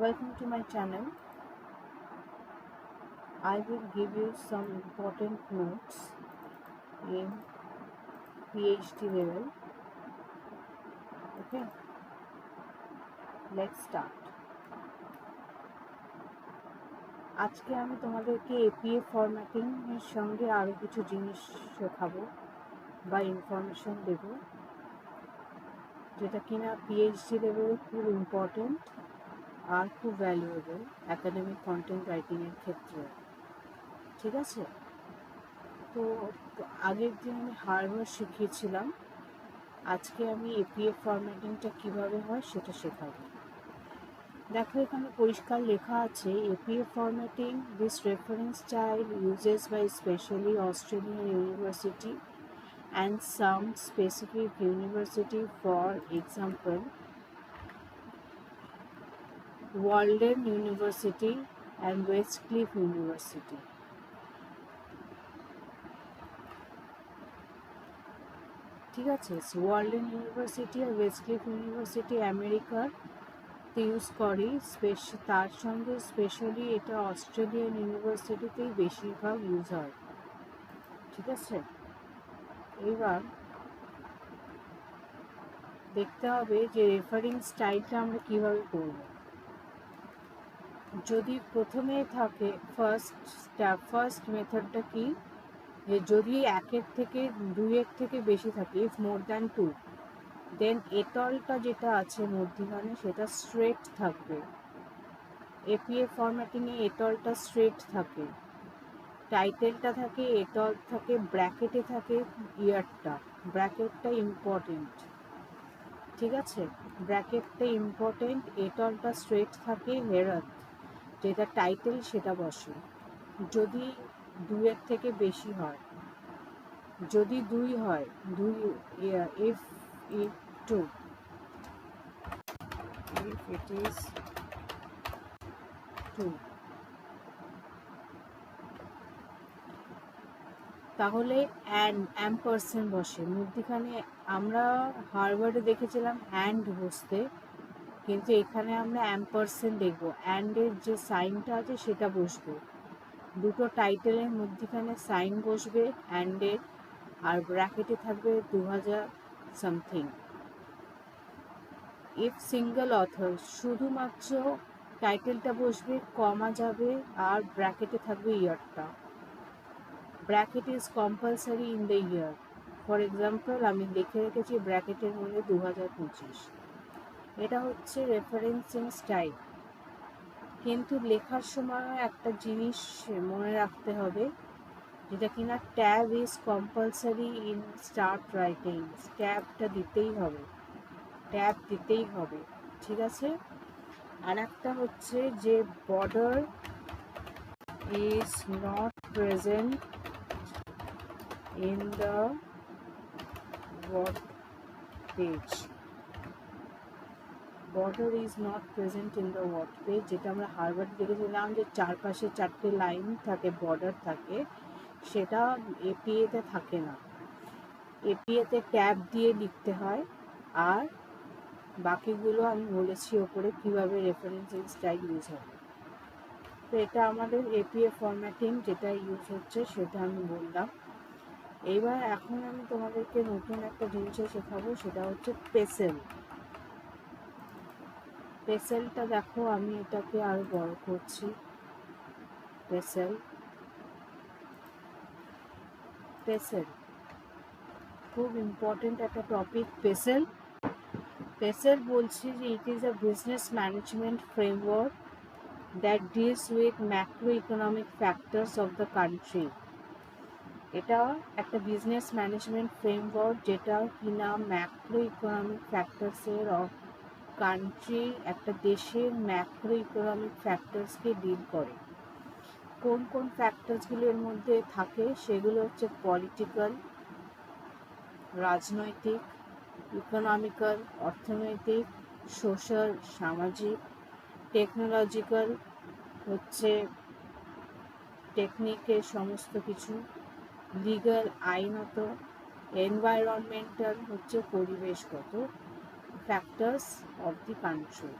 Welcome to my channel. I will give you some important notes in PhD level. Okay, let's start. আজকে আমি তোমাদেরকে APA formatting এর সঙ্গে আরো কিছু জিনিস শেখাবো বা ইনফরমেশন দেব, যেটা কিনা PhD লেভেলে খুব ইম্পর্টেন্ট আর খুব ভ্যালুয়েবল একাডেমিক কন্টেন্ট রাইটিং এর ক্ষেত্রে। ঠিক আছে, তো আগের দিন আমি হার্ভার্ড শিখিয়েছিলাম, আজকে আমি APA ফরম্যাটিংটা কিভাবে হয় সেটা শেখাবো। দেখো এখানে পরিষ্কার লেখা আছে, APA formatting this reference style uses by specially Australian university and some specific university, for example Walden University and Westcliff University. ঠিক আছে, ওয়ার্ল্ডেন ইউনিভার্সিটি আর ওয়েস্টক্লিফ ইউনিভার্সিটি আমেরিকার ইউজ করি, তার সঙ্গে স্পেশালি এটা অস্ট্রেলিয়ান ইউনিভার্সিটিতেই বেশিরভাগ ইউজ হয়। ঠিক আছে, এবার দেখতে হবে যে রেফারিং স্টাইলটা আমরা কিভাবে করব। যদি প্রথমে থাকে ফার্স্ট মেথডটা কি, যে যদি একের থেকে দুইয়ের থেকে বেশি থাকে, ইফ মোর দ্যান টু, দেন এটলটা যেটা আছে মধ্যখানে সেটা স্ট্রেট থাকবে। APA ফরম্যাটিংয়ে এটলটা স্ট্রেট থাকে, টাইটেলটা থাকে, এটল থাকে, ব্র্যাকেটে থাকে ইয়ারটা, ব্র্যাকেটটা ইম্পর্টেন্ট। ঠিক আছে, ব্র্যাকেটটা ইম্পর্টেন্ট, এটলটা স্ট্রেট থাকে, হেরাত যেটা টাইটেল সেটা বসে। যদি দুইয়ের থেকে বেশি হয়, যদি দুই হয়, দুই if it two, if it is two, তাহলে অ্যাম্পারসেন্ট বসে মধ্যখানে। আমরা হার্ভার্ডে দেখেছিলাম হ্যান্ড বসতে, কিন্তু এখানে আমরা অ্যাম্পারসেন্ট দেখবো, অ্যান্ডের যে সাইনটা আছে সেটা বসবে। দুটো টাইটেলের মধ্যখানে সাইন বসবে অ্যান্ডের, আর ব্র্যাকেটে থাকবে 2000 সামথিং। ইফ সিঙ্গেল অথর, শুধুমাত্র টাইটেলটা বসবে, কমা যাবে, আর ব্র্যাকেটে থাকবে ইয়ারটা। Bracket is compulsory in the year. For example আমি লিখে রেখেছি ব্র্যাকেটের মধ্যে 2025। এটা হচ্ছে রেফারেন্সিং স্টাইল। কিন্তু লেখার সময় একটা জিনিস মনে রাখতে হবে, যেটা কিনা tab is compulsory in start writing. ট্যাবটা দিতেই হবে, ট্যাব দিতেই হবে। ঠিক আছে, আর একটা হচ্ছে যে border is not present in the word page. Border is not present in the word page, যেটা আমরা হার্ভার্ড দেখেছিলাম যে চারপাশে চারটে লাইন থাকে, বর্ডার থাকে, সেটা এপিএতে থাকে না। এপিএতে ট্যাব দিয়ে লিখতে হয়, আর বাকিগুলো আমি বলেছি ওপরে কীভাবে রেফারেন্সিং স্টাইল ইউজ হবে। তো এটা আমাদের APA ফরম্যাটিং যেটা ইউজ হচ্ছে সেটা আমি বললাম। এইবার এখন আমি তোমাদেরকে নতুন একটা জিনিস শেখাবো, সেটা হচ্ছে পেসেল। পেসেলটা দেখো, আমি এটাকে আরো বড় করছি। পেসেল, পেসেল খুব ইম্পর্টেন্ট একটা টপিক। পেসেল, পেসেল বলছি যে it is a business management framework that deals with macroeconomic factors of the country. এটা একটা বিজনেস ম্যানেজমেন্ট ফ্রেমওয়ার্ক যেটা কিনা ম্যাক্রো ইকোনমিক ফ্যাক্টরসের অফ কান্ট্রি, একটা দেশের ম্যাক্রো ইকোনমিক ফ্যাক্টরসকে ডিল করে। কোন কোন ফ্যাক্টরসগুলো এর মধ্যে থাকে সেগুলো হচ্ছে পলিটিক্যাল, রাজনৈতিক, ইকোনমিক্যাল অর্থনৈতিক, সোশ্যাল সামাজিক, টেকনোলজিক্যাল হচ্ছে টেকনিকের সমস্ত কিছু, লিগ্যাল আইনত, এনভায়রনমেন্টাল হচ্ছে পরিবেশগত ফ্যাক্টরস অফ দি কান্ট্রি।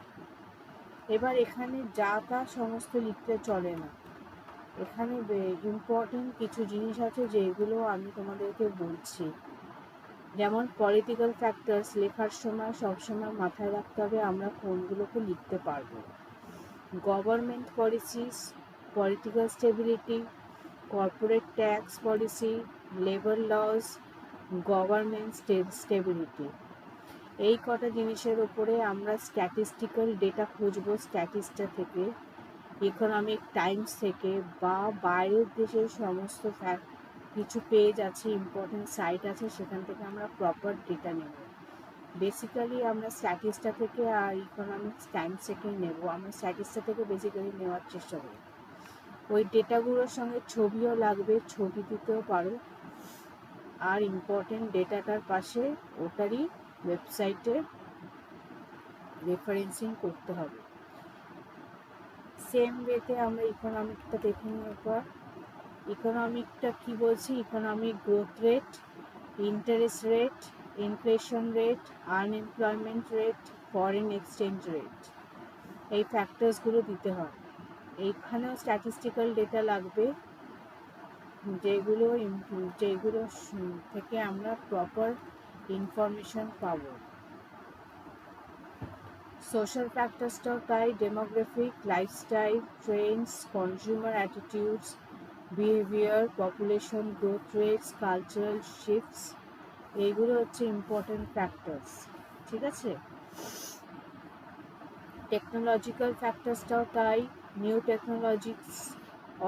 এবার এখানে যা তা সমস্ত লিখতে চলে না, এখানে ইম্পর্টেন্ট কিছু জিনিস আছে যেগুলো আমি তোমাদেরকে বলছি। যেমন পলিটিক্যাল ফ্যাক্টরস লেখার সময় সবসময় মাথায় রাখতে হবে আমরা কোনগুলোকে লিখতে পারবো। Government policies, political stability, corporate tax policy, labour laws, government stability, এই কটা জিনিসের ওপরে আমরা স্ট্যাটিস্টিক্যাল ডেটা খুঁজবো স্ট্যাটিস্টা থেকে, ইকোনমিক টাইমস থেকে, বা বাইরের দেশের সমস্ত কিছু পেজ আছে, ইম্পর্টেন্ট সাইট আছে, সেখান থেকে আমরা প্রপার ডেটা নেব। বেসিক্যালি আমরা স্ট্যাটিস্টা থেকে আর ইকোনমিক্স টাইমস থেকে নেব, আমরা স্ট্যাটিস্টা থেকে বেসিক্যালি নেওয়ার চেষ্টা করি। ওই ডেটাগুলোর সঙ্গে ছবিও লাগবে, ছবি দিতেও পারো, আর ইম্পর্টেন্ট ডেটাটার পাশে ওটারই ওয়েবসাইটে রেফারেন্সিং করতে হবে। সেম ওয়েতে আমরা ইকোনমিকটা দেখে নেওয়ার পর, ইকোনমিকটা কি বলছি, economic growth rate, interest rate, inflation rate, unemployment rate, foreign exchange rate, এই ফ্যাক্টরসগুলো দিতে হয়। এইখানেও স্ট্যাটিস্টিক্যাল ডেটা লাগবে, যেগুলো থেকে আমরা প্রপার ইনফরমেশন পাবো। সোশ্যাল ফ্যাক্টরসটাও তাই, demographic, lifestyle, Trends, consumer attitudes, behaviour, population growth rates, cultural shifts, এইগুলো হচ্ছে ইম্পর্টেন্ট ফ্যাক্টরস। ঠিক আছে, টেকনোলজিক্যাল ফ্যাক্টরসটাও তাই, new technologies,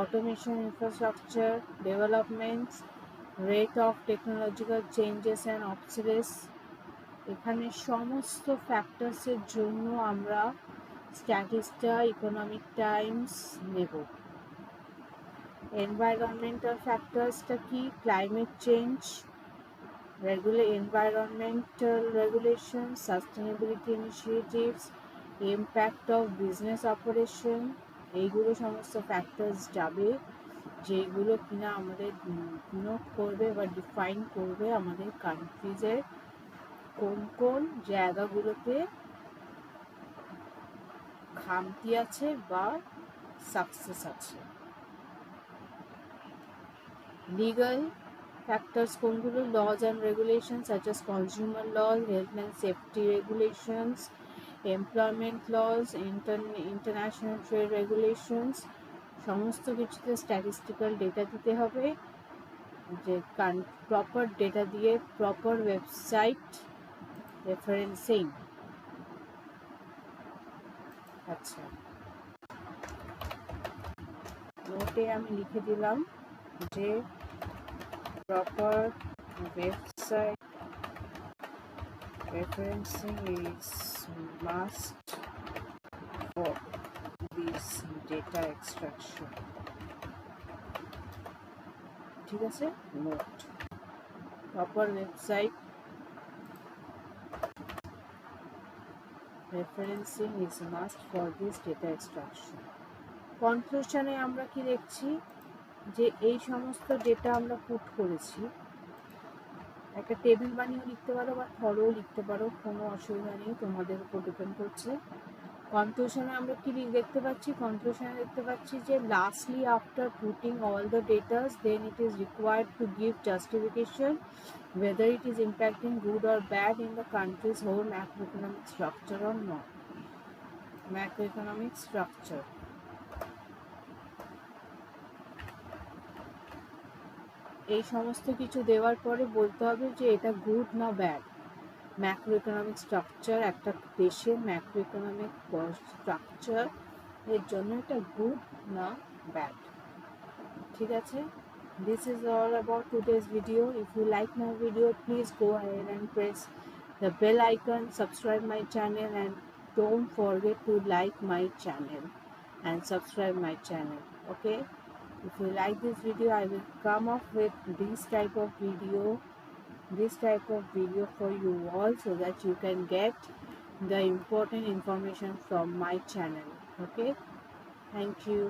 automation, infrastructure developments, rate of technological changes and obsolescence, এখানে সমস্ত ফ্যাক্টরসের জন্য আমরা স্ট্যাটিস্টা, ইকোনমিক টাইমস নেব। এনভায়রনমেন্টাল ফ্যাক্টরসটা কি, climate change, environmental regulations, sustainability initiatives, impact of business operation, এইগুলো সমস্ত ফ্যাক্টরস যাবে যেগুলো কিনা আমাদের নোট করবে বা ডিফাইন করবে আমাদের কান্ট্রিজের কোন কোন জায়গাগুলোতে খামতি আছে বা সাকসেস আছে। লিগাল ফ্যাক্টরস কোনগুলো, laws and regulations such as consumer laws, health and safety regulations, employment laws, international trade regulations, সমস্ত কিছুতে স্ট্যাটিস্টিক্যাল ডেটা দিতে হবে, যে প্রপার ডেটা দিয়ে প্রপার ওয়েবসাইট রেফারেন্সিং। আচ্ছা, নোটে আমি লিখে দিলাম যে proper website referencing is must for this data extraction। ঠিক আছে, note proper website referencing is must for this data extraction। কনক্লুশনে আমরা কি দেখছি, যে এই সমস্ত ডেটা আমরা পুট করেছি, একটা টেবিল বানিয়েও লিখতে পারো বা থরও লিখতে পারো, কোনো অসুবিধা নেই, তোমাদের উপর ডিপেন্ড করছে। কনক্লুশনে আমরা কি দেখতে পাচ্ছি, কনক্লুশনে দেখতে পাচ্ছি যে lastly after putting all the datas then it is required to give justification whether it is impacting good or bad in the country's whole macroeconomic structure or not। macroeconomic structure, এই সমস্ত কিছু দেওয়ার পরে বলতে হবে যে এটা গুড না ব্যাড। ম্যাক্রো ইকোনমিক স্ট্রাকচার, একটা দেশের ম্যাক্রো ইকোনমিক স্ট্রাকচার এর জন্য এটা গুড না ব্যাড। ঠিক আছে, this is all about today's video. If you like my video, please go ahead and press the bell icon, subscribe my channel, and don't forget to like my channel and subscribe my channel. Okay, if you like this video, I will come up with this type of video for you all, so that you can get the important information from my channel. Okay, thank you.